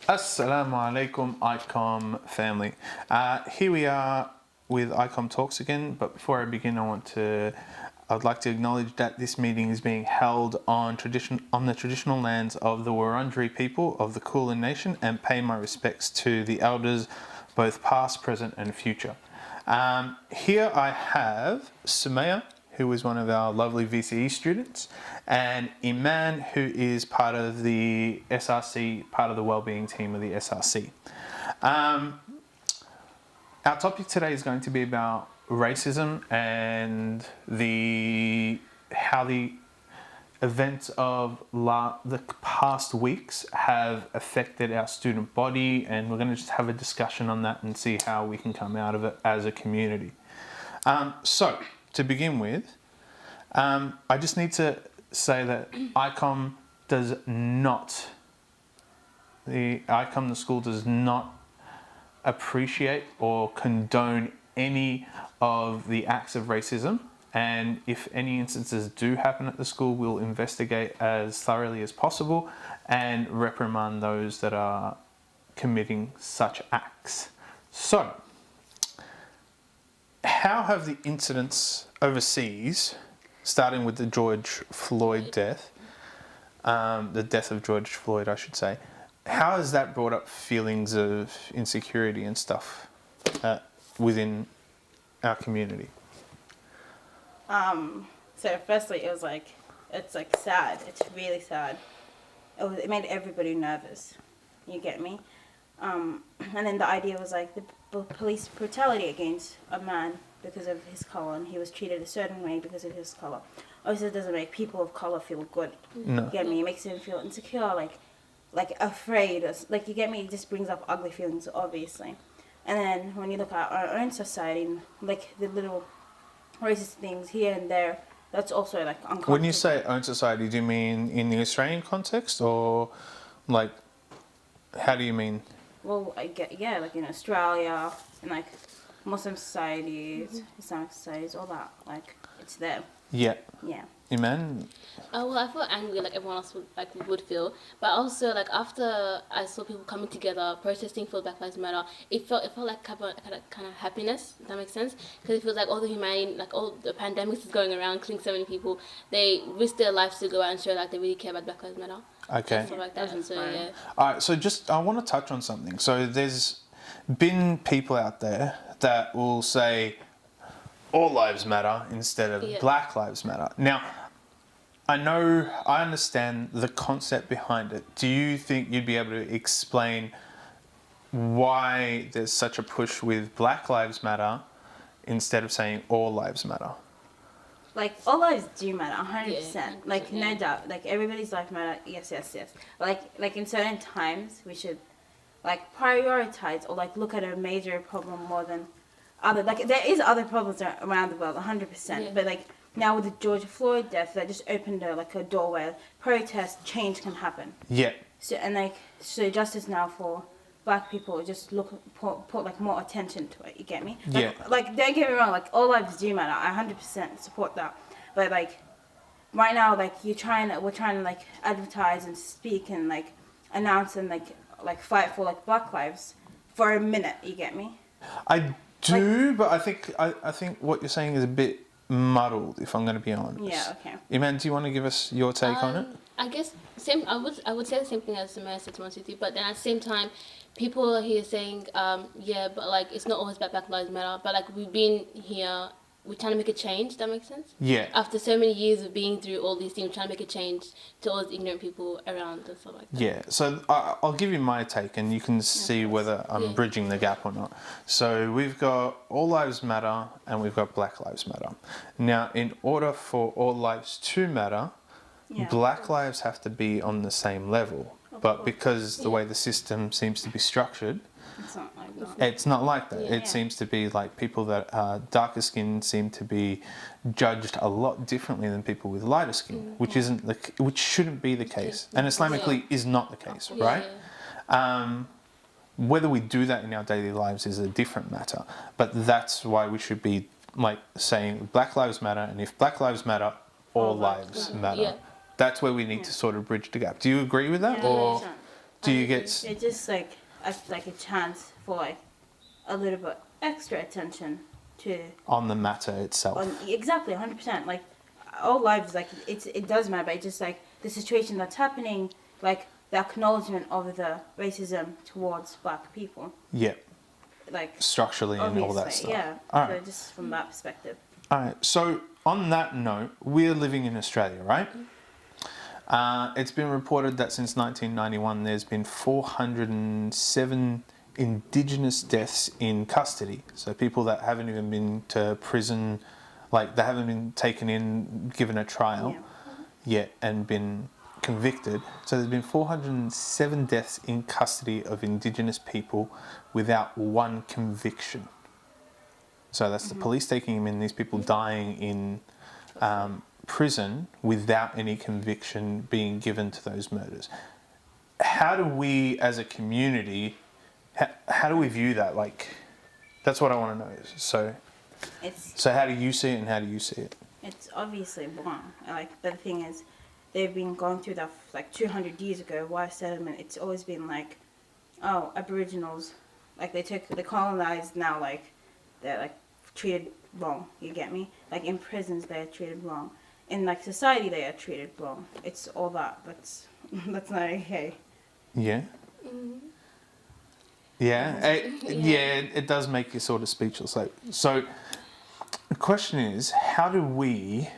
Assalamu alaikum, ICOM family. Here we are with ICOMTalks again, but before I begin, I'd like to acknowledge that this meeting is being held on the traditional lands of the Wurundjeri people of the Kulin Nation, and pay my respects to the elders, both past, present, and future. Here I have Sumia, who is one of our lovely VCE students, and Eman, who is part of the SRC, part of the wellbeing team of the SRC. Our topic today is going to be about racism and how the events of the past weeks have affected our student body, and we're going to just have a discussion on that and see how we can come out of it as a community. So, to begin with, I just need to say that ICOM, the school, does not appreciate or condone any of the acts of racism, and if any instances do happen at the school, we'll investigate as thoroughly as possible and reprimand those that are committing such acts. So, how have the incidents overseas, starting with the George Floyd death, the death of George Floyd, I should say, how has that brought up feelings of insecurity and stuff within our community? So firstly, it's sad. It's really sad. It made everybody nervous. You get me? And then the idea was like the police brutality against a man because of his color, and he was treated a certain way because of his color. Obviously, it doesn't make people of color feel good. No. You get me? It makes them feel insecure, like afraid. You get me? It just brings up ugly feelings, obviously. And then when you look at our own society, like the little racist things here and there, that's also like uncomfortable. When you say own society, do you mean in the Australian context, or like, how do you mean? Well, like in Australia and like Muslim societies, Islamic societies, all that, like it's there. Yeah. Yeah. Iman? Well, I feel angry like everyone else would feel, but also like after I saw people coming together protesting for Black Lives Matter, it felt like kind of happiness. If that makes sense, because it feels like all the humanity, like all the pandemics is going around, killing so many people. They risk their lives to go out and show like they really care about Black Lives Matter. Okay. Stuff like that. So yeah. All right. So I want to touch on something. So there's been people out there that will say all lives matter instead of Black Lives Matter. Now, I understand the concept behind it. Do you think you'd be able to explain why there's such a push with Black Lives Matter instead of saying all lives matter? Like, all lives do matter, 100%. Yeah, like, no doubt. Like, everybody's life matter, yes. Like in certain times, we should, like, prioritize or, like, look at a major problem more than other. Like, there is other problems around the world, 100%. Yeah. But, like, now with the George Floyd death, that just opened a door where protest, change can happen. Yeah. So justice now for Black people, just put like more attention to it. You get me? Like, don't get me wrong. Like, all lives do matter. I 100% support that. But like, right now, like we're trying to like advertise and speak and like announce and like fight for like Black lives for a minute. You get me? I do, but I think what you're saying is a bit muddled, if I'm going to be honest. Yeah. Okay. Iman, do you want to give us your take on it? I guess I would say the same thing as Sumia said, to be honest, but then at the same time, people are here saying, but like it's not always about Black Lives Matter, but like we've been here, we're trying to make a change. That makes sense? Yeah. After so many years of being through all these things, we're trying to make a change to all the ignorant people around and stuff like that. Yeah, so I'll give you my take and you can see whether I'm bridging the gap or not. So we've got All Lives Matter and we've got Black Lives Matter. Now, in order for all lives to matter, Black lives have to be on the same level. But because the way the system seems to be structured, it's not like that. It seems to be like people that are darker skinned seem to be judged a lot differently than people with lighter skin, which shouldn't be the case, and Islamically is not the case, right? Whether we do that in our daily lives is a different matter, but that's why we should be like saying Black Lives Matter, and if Black Lives Matter, all lives matter. That's where we need to sort of bridge the gap. Do you agree with that? Yeah, or Do you get... It's just like a chance for like a little bit extra attention to on the matter itself. Exactly, 100%. Like all lives, like it does matter, but it's just like the situation that's happening, like the acknowledgement of the racism towards black people. Yeah. Like structurally and all that stuff. Yeah. All So right. just from that perspective. All right. So on that note, we're living in Australia, right? It's been reported that since 1991, there's been 407 Indigenous deaths in custody. So people that haven't even been to prison, like they haven't been taken in, given a trial yet, and been convicted. So there's been 407 deaths in custody of Indigenous people without one conviction. So that's the police taking them in, these people dying in prison without any conviction being given to those murders. How do we as a community, how do we view that? Like, that's what I want to know. So how do you see it and how do you see it? It's obviously wrong. Like, but the thing is, they've been going through that like 200 years ago. White settlement. It's always been like, oh, Aboriginals, like they colonized. Now like they're like treated wrong. You get me? Like in prisons they're treated wrong. In like society they are treated wrong. It's all that. That's not okay. Yeah. Yeah. It does make you sort of speechless. Like, so the question is, how do we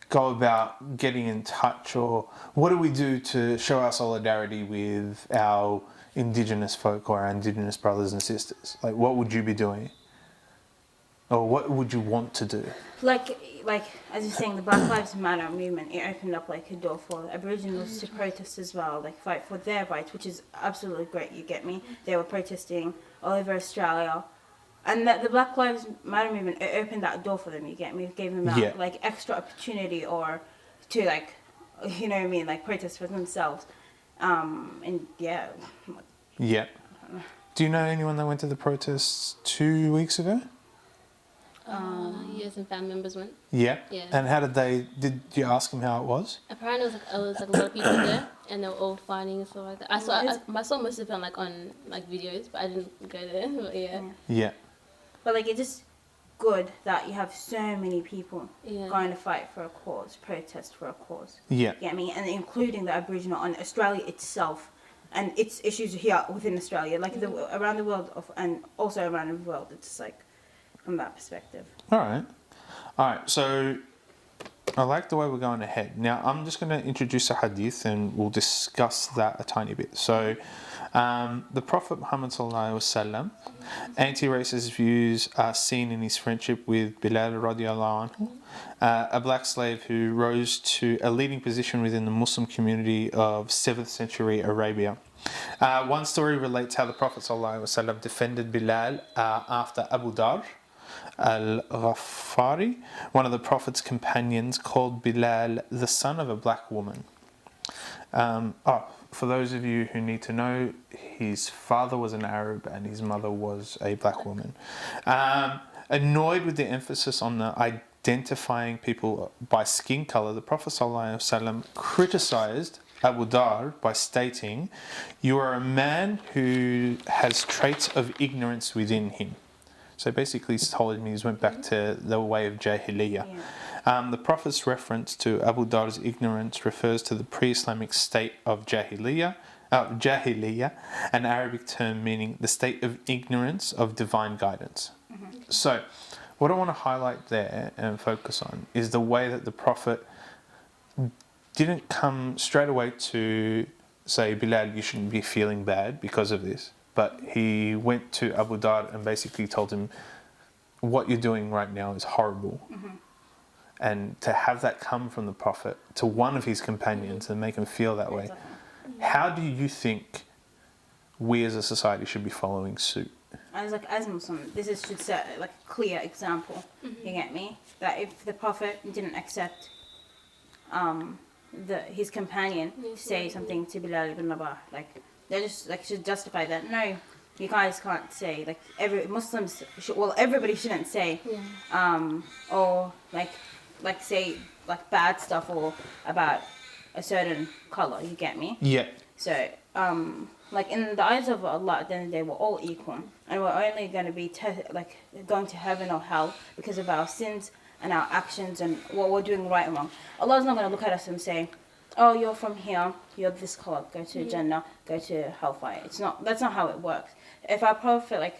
go about getting in touch, or what do we do to show our solidarity with our Indigenous folk or our Indigenous brothers and sisters? Like, what would you be doing? Or what would you want to do? Like as you're saying, the Black Lives Matter movement, it opened up like a door for Aboriginals to protest as well, like fight for their rights, which is absolutely great, you get me? They were protesting all over Australia. And that the Black Lives Matter movement, it opened that door for them, you get me? It gave them that like extra opportunity or to like, you know what I mean, like protest for themselves. And yeah. Yeah. Do you know anyone that went to the protests 2 weeks ago? Yes, and family members went. Yeah. Yeah. And how did you ask them how it was? Apparently it was like a lot of people there, and they were all fighting and stuff like that. I saw most of them like on like videos, but I didn't go there. But Yeah. But like it's just good that you have so many people Yeah. going to fight for a cause, protest for a cause. Yeah. You get me? And including the Aboriginal and Australia itself and its issues here within Australia, like around the world and also around the world. It's just like from that perspective. All right. So I like the way we're going ahead. Now I'm just going to introduce a hadith and we'll discuss that a tiny bit. So the Prophet Muhammad sallallahu alaihi wasallam, anti-racist views are seen in his friendship with Bilal radiallahu anhu, a black slave who rose to a leading position within the Muslim community of 7th century Arabia. One story relates how the Prophet sallallahu alaihi wasallam defended Bilal after Abu Dar al-Ghaffari, one of the Prophet's companions, called Bilal the son of a black woman. For those of you who need to know, his father was an Arab and his mother was a black woman. Annoyed with the emphasis on the identifying people by skin color, the Prophet ﷺ criticized Abu Dar by stating, "You are a man who has traits of ignorance within him." So basically he's told him he went back to the way of Jahiliyyah. The Prophet's reference to Abu Dar's ignorance refers to the pre-Islamic state of Jahiliyyah, an Arabic term meaning the state of ignorance of divine guidance. So what I want to highlight there and focus on is the way that the Prophet didn't come straight away to say, Bilal, you shouldn't be feeling bad because of this. But he went to Abu Dar and basically told him, what you're doing right now is horrible. And to have that come from the Prophet to one of his companions and make him feel that way, how do you think we as a society should be following suit? As Muslim, this should set like a clear example. You get me? That if the Prophet didn't accept his companion to say something to Bilal ibn Rabah, like they just like should justify that. No, you guys can't say like everybody shouldn't say or like say like bad stuff or about a certain color. You get me? Yeah. So, like in the eyes of Allah, at the end of the day, we're all equal, and we're only going to be going to heaven or hell because of our sins and our actions and what we're doing right and wrong. Allah's not going to look at us and say, "Oh, you're from here, you're this color, go to Jannah, go to hellfire." It's not. That's not how it works. If our Prophet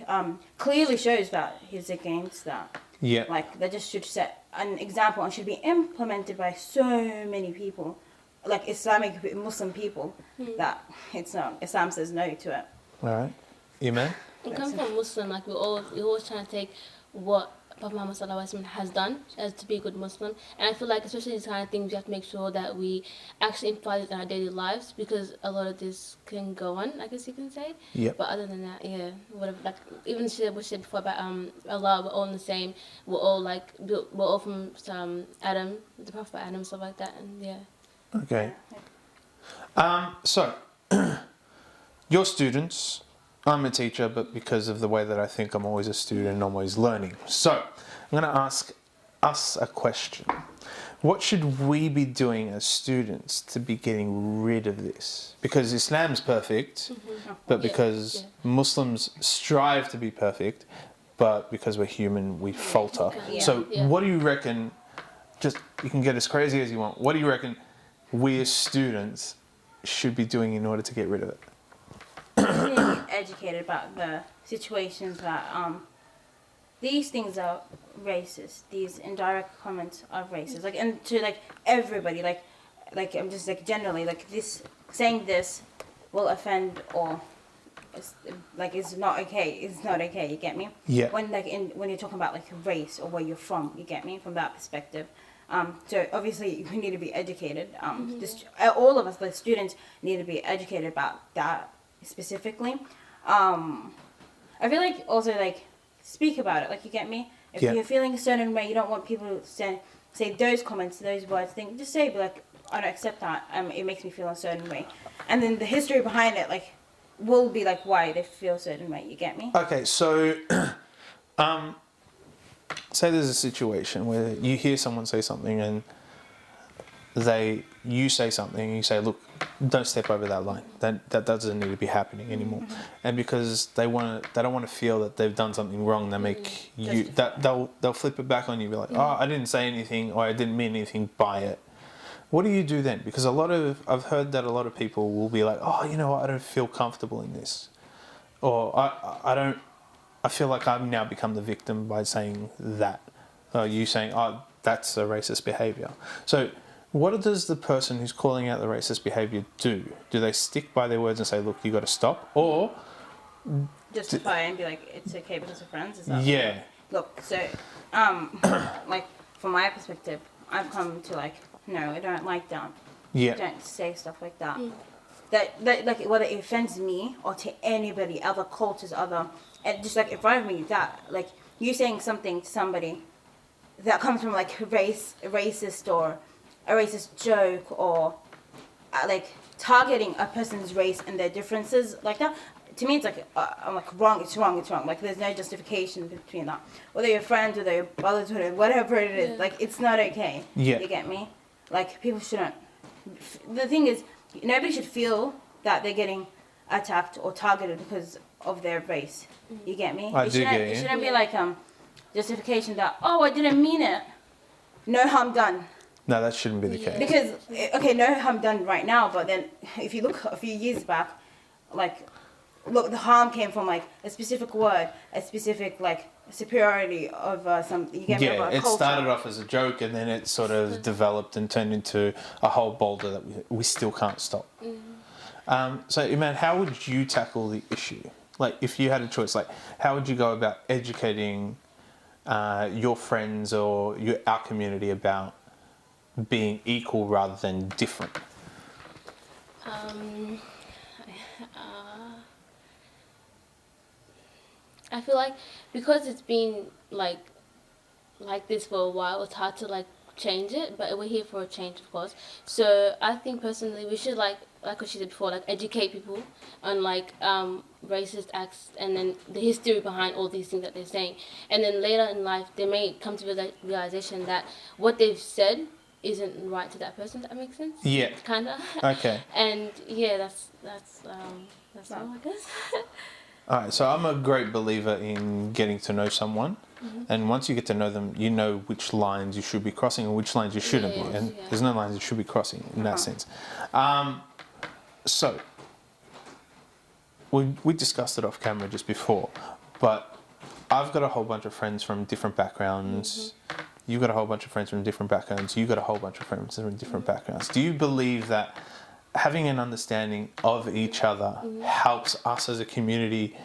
clearly shows that he's against that, like that just should set an example and should be implemented by so many people, like Islamic Muslim people, that it's not. Islam says no to it. All right, Eman. It comes from Muslim, like we're always trying to take what Prophet Muhammad Sallallahu Alaihi Wasallam has done as to be a good Muslim, and I feel like especially these kind of things, we have to make sure that we actually imply it in our daily lives, because a lot of this can go on, I guess you can say. Yeah. But other than that, yeah, whatever. Like even we said before about Allah, we're all in the same. We're all we're all from Adam, the Prophet Adam, stuff like that, and yeah. Okay. So your students. I'm a teacher, but because of the way that I think, I'm always a student, I'm always learning. So, I'm going to ask us a question. What should we be doing as students to be getting rid of this? Because Islam's perfect, but because Muslims strive to be perfect, but because we're human, we falter. So, what do you reckon, just, you can get as crazy as you want, what do you reckon we as students should be doing in order to get rid of it? Educated about the situations that these things are racist. These indirect comments are racist. Like, and to everybody, like I'm just generally this, saying this will offend, or it's not okay. It's not okay. You get me? Yeah. When you're talking about race or where you're from, you get me, from that perspective. So obviously we need to be educated. All of us, the students, need to be educated about that specifically. I feel like also speak about it. You get me? If you're feeling a certain way, you don't want people to say those comments, those words, just say, I don't accept that. It makes me feel a certain way, and then the history behind it, will be why they feel a certain way. You get me? Okay, so say there's a situation where you hear someone say something and you say something and you say, look, don't step over that line. That doesn't need to be happening anymore. And because they don't want to feel that they've done something wrong, they make they'll flip it back on you, be like, oh, I didn't say anything, or I didn't mean anything by it. What do you do then? Because I've heard that a lot of people will be like, oh, you know what, I don't feel comfortable in this, or I feel like I've now become the victim by saying that. You saying, oh, that's a racist behaviour. So what does the person who's calling out the racist behaviour do? Do they stick by their words and say, look, you got to stop? Or justify and be like, it's okay because we're friends? Is that look, so, from my perspective, I've come to no, I don't like that. Yeah. Don't say stuff like that. That whether it offends me or to anybody, other cultures, and just in front of me, that you saying something to somebody that comes from racist or a racist joke, or targeting a person's race and their differences like that, to me it's I'm wrong. It's wrong. There's no justification between that. Whether you're friends, whether you're brothers, whatever it is, it's not okay. Yeah. You get me? People shouldn't. The thing is, nobody should feel that they're getting attacked or targeted because of their race. You get me? I do get you. It shouldn't be justification that, oh, I didn't mean it. No harm done. No, that shouldn't be the case. Because, okay, no harm done right now, but then if you look a few years back, look, the harm came from a specific word, a specific superiority of something. You get me? Yeah, it started off as a joke, and then it sort of developed and turned into a whole boulder that we still can't stop. So, Eman, how would you tackle the issue? If you had a choice, how would you go about educating your friends or our community about being equal rather than different? I feel because it's been like this for a while, it's hard to change it, but we're here for a change, of course. So I think personally we should like what she said before, educate people on racist acts and then the history behind all these things that they're saying, and then later in life they may come to the realization that what they've said isn't right to that person. That makes sense. Yeah. Kinda. Okay. And yeah, that's all I guess. All right. So I'm a great believer in getting to know someone, and once you get to know them, you know which lines you should be crossing and which lines you shouldn't be, and there's no lines you should be crossing in that sense. So we discussed it off camera just before, but I've got a whole bunch of friends from different backgrounds. You've got a whole bunch of friends from different backgrounds. You've got a whole bunch of friends from different backgrounds. Do you believe that having an understanding of each other helps us as a community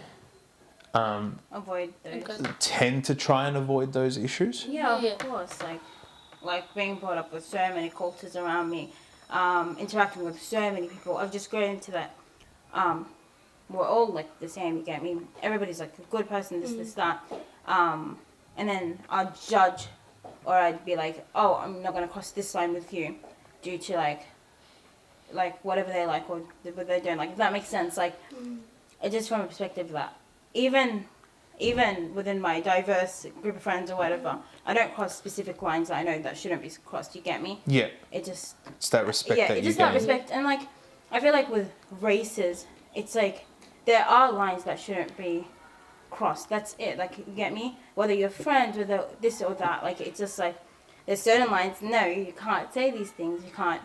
Avoid those. tend to try and avoid those issues? Yeah, of course. Like being brought up with so many cultures around me, interacting with so many people. I've just grown into that. We're all like the same. You get me? Everybody's like a good person. This, that. And then I'd judge, or I'd be like, oh, I'm not gonna cross this line with you, due to like whatever they like or what they don't like. If that makes sense. Like, it's just from a perspective that even within my diverse group of friends or whatever, I don't cross specific lines that I know that shouldn't be crossed. You get me? Yeah. It just It's that respect that it's you just that gain. respect, and like I feel like with races, it's like there are lines that shouldn't be crossed. That's it. Like, you get me? Whether you're friends with this or that, like, it's just like there's certain lines. No, you can't say these things. You can't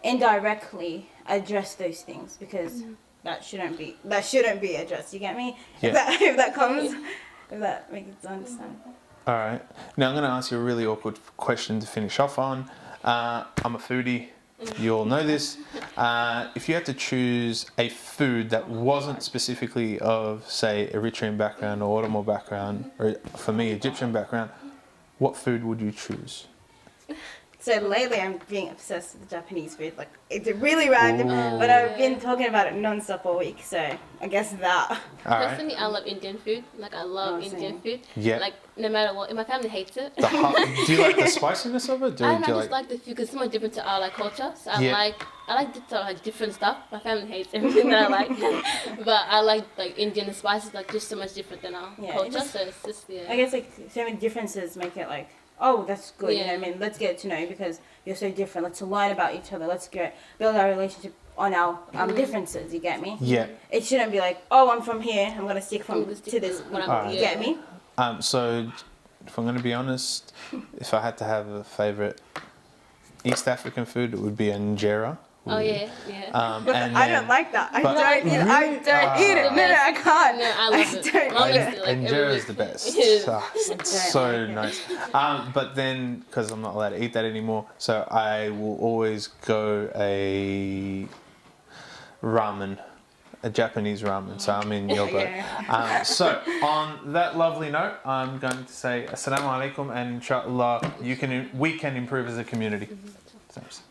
indirectly address those things because that shouldn't be addressed. You get me? Yeah. If that makes it understandable. All right. Now I'm going to ask you a really awkward question to finish off on. I'm a foodie. You all know this. If you had to choose a food that wasn't specifically of, say, Eritrean background or Ottoman background, or for me, Egyptian background, what food would you choose? So lately I'm being obsessed with Japanese food. Like, it's really random, but I've been talking about it non-stop all week, so I guess that. All right. Personally, I love Indian food. Like, I love Indian food. Yeah. Like, no matter what, my family hates it. Do you like the spiciness of it? I just like the food because it's so much different to our culture. So I like different stuff. My family hates everything that I like, but I like Indian spices, like just so much different than our culture. So it's just I guess like so many differences make it like, oh, that's good. Yeah. You know what I mean? Let's get to know you because you're so different. Let's learn about each other. Let's build our relationship on our differences. You get me? Yeah. It shouldn't be like, oh, I'm from here. I'm gonna stick to this. You get me? So, if I'm going to be honest, if I had to have a favourite East African food, it would be injera. Oh yeah. And I don't like that. I but- don't eat it. I don't eat it. No, I can't. No, I love it. don't eat it. Injera is the best. So nice. But then, because I'm not allowed to eat that anymore, so I will always go a ramen. A Japanese ramen, so I'm in your boat. So on that lovely note, I'm going to say assalamu alaikum, and inshallah we can improve as a community. Thanks.